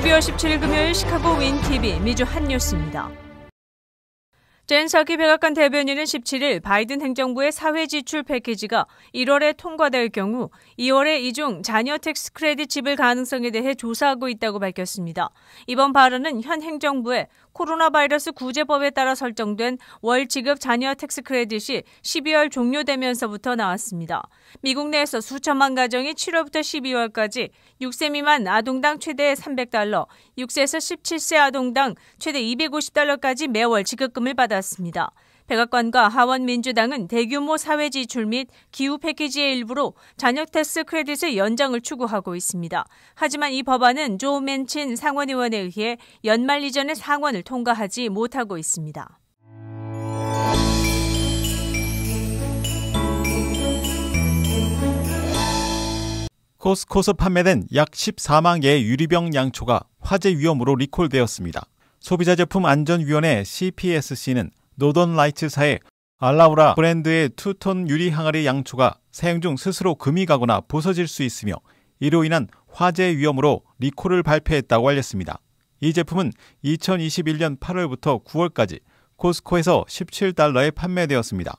12월 17일 금요일 시카고 윈TV 미주 핫뉴스입니다. 젠 사키 백악관 대변인은 17일 바이든 행정부의 사회 지출 패키지가 1월에 통과될 경우 2월에 이중 자녀 텍스 크레딧 지불 가능성에 대해 조사하고 있다고 밝혔습니다. 이번 발언은 현 행정부의 코로나 바이러스 구제법에 따라 설정된 월 지급 자녀 텍스 크레딧이 12월 종료되면서부터 나왔습니다. 미국 내에서 수천만 가정이 7월부터 12월까지 6세 미만 아동당 최대 $300, 6세에서 17세 아동당 최대 $250까지 매월 지급금을 받았습니다. 백악관과 하원 민주당은 대규모 사회 지출 및 기후 패키지의 일부로 자녀 텍스 크레딧의 연장을 추구하고 있습니다. 하지만 이 법안은 조 맨친 상원의원에 의해 연말 이전에 상원을 통과하지 못하고 있습니다. 코스코에서 판매된 약 14만 개의 유리병 양초가 화재 위험으로 리콜되었습니다. 소비자제품안전위원회 CPSC는 노던 라이츠사의 알라우라 브랜드의 투톤 유리 항아리 양초가 사용 중 스스로 금이 가거나 부서질 수 있으며 이로 인한 화재 위험으로 리콜을 발표했다고 알렸습니다. 이 제품은 2021년 8월부터 9월까지 코스코에서 $17에 판매되었습니다.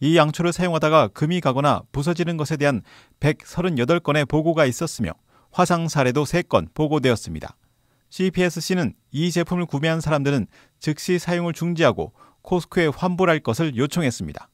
이 양초를 사용하다가 금이 가거나 부서지는 것에 대한 138건의 보고가 있었으며 화상 사례도 3건 보고되었습니다. CPSC는 이 제품을 구매한 사람들은 즉시 사용을 중지하고 코스코에 환불할 것을 요청했습니다.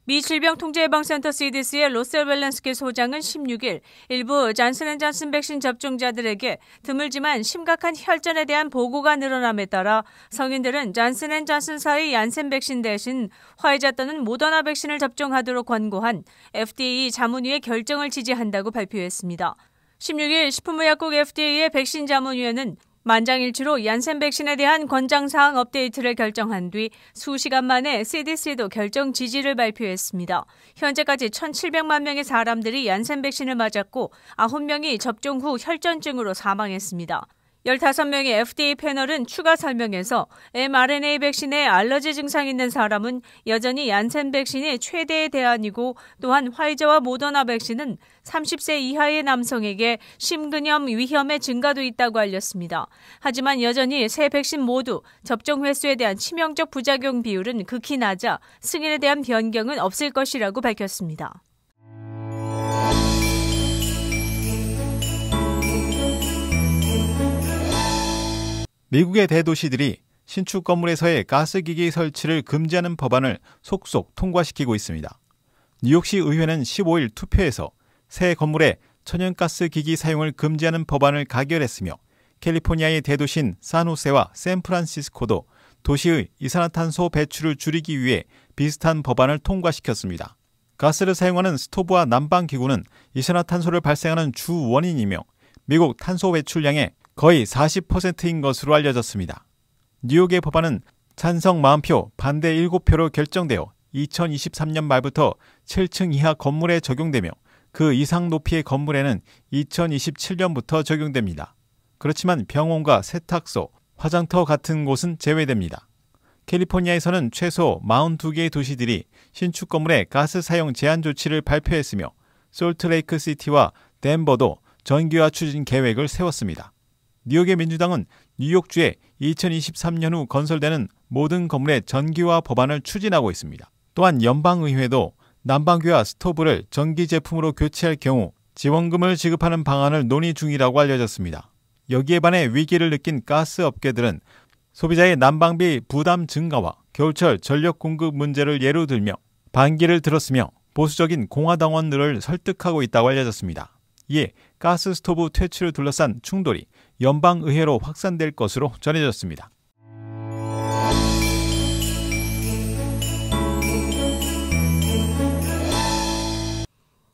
미 질병통제예방센터 CDC의 로셀 웰렌스키 소장은 16일 일부 잔슨앤존슨 백신 접종자들에게 드물지만 심각한 혈전에 대한 보고가 늘어남에 따라 성인들은 잔슨앤존슨사의 얀센 백신 대신 화이자 또는 모더나 백신을 접종하도록 권고한 FDA 자문위의 결정을 지지한다고 발표했습니다. 16일 식품의약국 FDA의 백신 자문위원회는 만장일치로 얀센 백신에 대한 권장사항 업데이트를 결정한 뒤 수시간 만에 CDC도 결정 지지를 발표했습니다. 현재까지 1,700만 명의 사람들이 얀센 백신을 맞았고 9명이 접종 후 혈전증으로 사망했습니다. 15명의 FDA 패널은 추가 설명에서 mRNA 백신에 알러지 증상이 있는 사람은 여전히 얀센 백신이 최대의 대안이고 또한 화이저와 모더나 백신은 30세 이하의 남성에게 심근염 위험의 증가도 있다고 알렸습니다. 하지만 여전히 세 백신 모두 접종 횟수에 대한 치명적 부작용 비율은 극히 낮아 승인에 대한 변경은 없을 것이라고 밝혔습니다. 미국의 대도시들이 신축 건물에서의 가스기기 설치를 금지하는 법안을 속속 통과시키고 있습니다. 뉴욕시 의회는 15일 투표에서 새 건물에 천연가스 기기 사용을 금지하는 법안을 가결했으며 캘리포니아의 대도시인 산호세와 샌프란시스코도 도시의 이산화탄소 배출을 줄이기 위해 비슷한 법안을 통과시켰습니다. 가스를 사용하는 스토브와 난방기구는 이산화탄소를 발생하는 주 원인이며 미국 탄소 배출량의 거의 40%인 것으로 알려졌습니다. 뉴욕의 법안은 찬성 40표, 반대 7표로 결정되어 2023년 말부터 7층 이하 건물에 적용되며 그 이상 높이의 건물에는 2027년부터 적용됩니다. 그렇지만 병원과 세탁소, 화장터 같은 곳은 제외됩니다. 캘리포니아에서는 최소 42개의 도시들이 신축 건물의 가스 사용 제한 조치를 발표했으며 솔트레이크 시티와 덴버도 전기화 추진 계획을 세웠습니다. 뉴욕의 민주당은 뉴욕주에 2023년 후 건설되는 모든 건물의 전기화 법안을 추진하고 있습니다. 또한 연방의회도 난방기와 스토브를 전기 제품으로 교체할 경우 지원금을 지급하는 방안을 논의 중이라고 알려졌습니다. 여기에 반해 위기를 느낀 가스 업계들은 소비자의 난방비 부담 증가와 겨울철 전력 공급 문제를 예로 들며 반기를 들었으며 보수적인 공화당원들을 설득하고 있다고 알려졌습니다. 이에 가스 스토브 퇴출을 둘러싼 충돌이 연방의회로 확산될 것으로 전해졌습니다.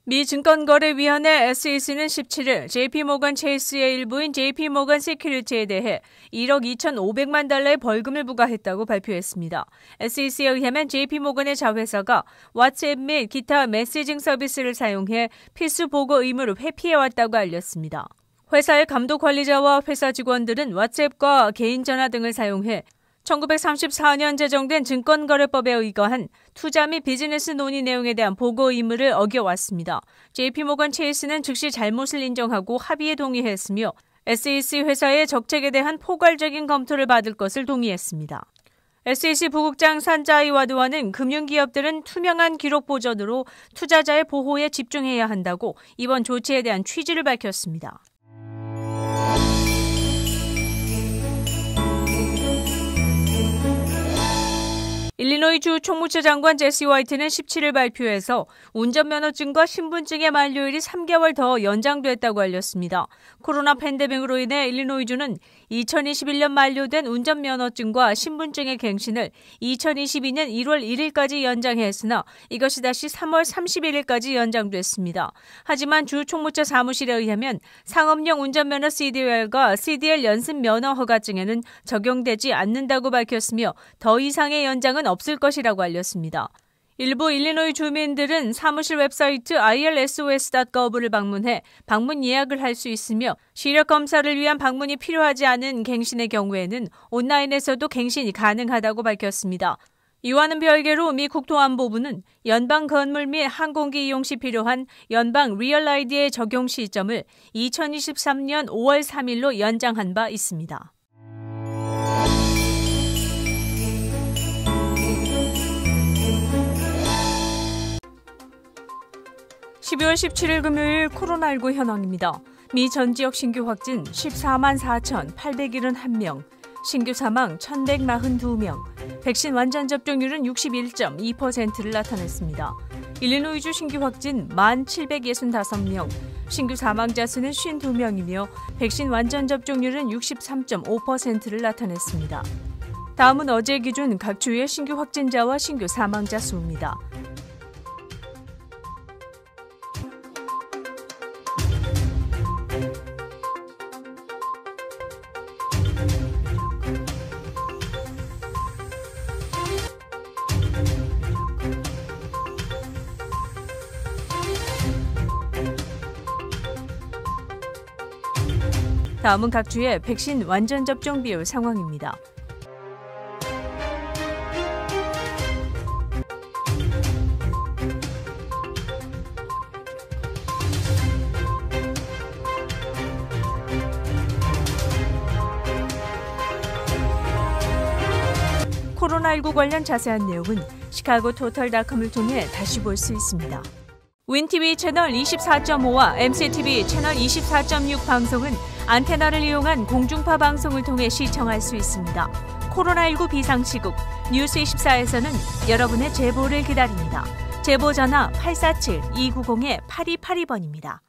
미 증권거래위원회 SEC는 17일 JP모건 체이스의 일부인 JP모건 시큐리티에 대해 1억 2,500만 달러의 벌금을 부과했다고 발표했습니다. SEC에 의하면 JP모건의 자회사가 왓츠앱 및 기타 메시징 서비스를 사용해 필수 보고 의무를 회피해왔다고 알렸습니다. 회사의 감독 관리자와 회사 직원들은 왓츠앱과 개인 전화 등을 사용해 1934년 제정된 증권거래법에 의거한 투자 및 비즈니스 논의 내용에 대한 보고 의무를 어겨왔습니다. JP모건 체이스는 즉시 잘못을 인정하고 합의에 동의했으며 SEC 회사의 적책에 대한 포괄적인 검토를 받을 것을 동의했습니다. SEC 부국장 산자이 와드와는 금융기업들은 투명한 기록 보전으로 투자자의 보호에 집중해야 한다고 이번 조치에 대한 취지를 밝혔습니다. 일리노이주 총무처 장관 제시 화이트는 17일 발표에서 운전면허증과 신분증의 만료일이 3개월 더 연장됐다고 알렸습니다. 코로나 팬데믹으로 인해 일리노이주는 2021년 만료된 운전면허증과 신분증의 갱신을 2022년 1월 1일까지 연장했으나 이것이 다시 3월 31일까지 연장됐습니다. 하지만 주 총무처 사무실에 의하면 상업용 운전면허 CDL과 CDL 연습 면허 허가증에는 적용되지 않는다고 밝혔으며 더 이상의 연장은 없을 것이라고 알렸습니다. 일부 일리노이 주민들은 사무실 웹사이트 ilsos.gov를 방문해 방문 예약을 할 수 있으며 시력 검사를 위한 방문이 필요하지 않은 갱신의 경우에는 온라인에서도 갱신이 가능하다고 밝혔습니다. 이와는 별개로 미 국토안보부는 연방 건물 및 항공기 이용 시 필요한 연방 리얼 아이디의 적용 시점을 2023년 5월 3일로 연장한 바 있습니다. (12월 17일) 금요일 코로나19 현황입니다. 미 전 지역 신규 확진 14만 4,871명, 신규 사망 1,142명, 백신 완전 접종률은 61.2%를 나타냈습니다. 일리노이주 신규 확진 1,765명, 신규 사망자 수는 52명이며 백신 완전 접종률은 63.5%를 나타냈습니다. 다음은 어제 기준 각 주의 신규 확진자와 신규 사망자 수입니다. 다음은 각 주의 백신 완전 접종 비율 상황입니다. 코로나19 관련 자세한 내용은 시카고토털닷컴을 통해 다시 볼 수 있습니다. 윈TV 채널 24.5와 MCTV 채널 24.6 방송은 안테나를 이용한 공중파 방송을 통해 시청할 수 있습니다. 코로나19 비상시국 뉴스24에서는 여러분의 제보를 기다립니다. 제보 전화 847-290-8282번입니다.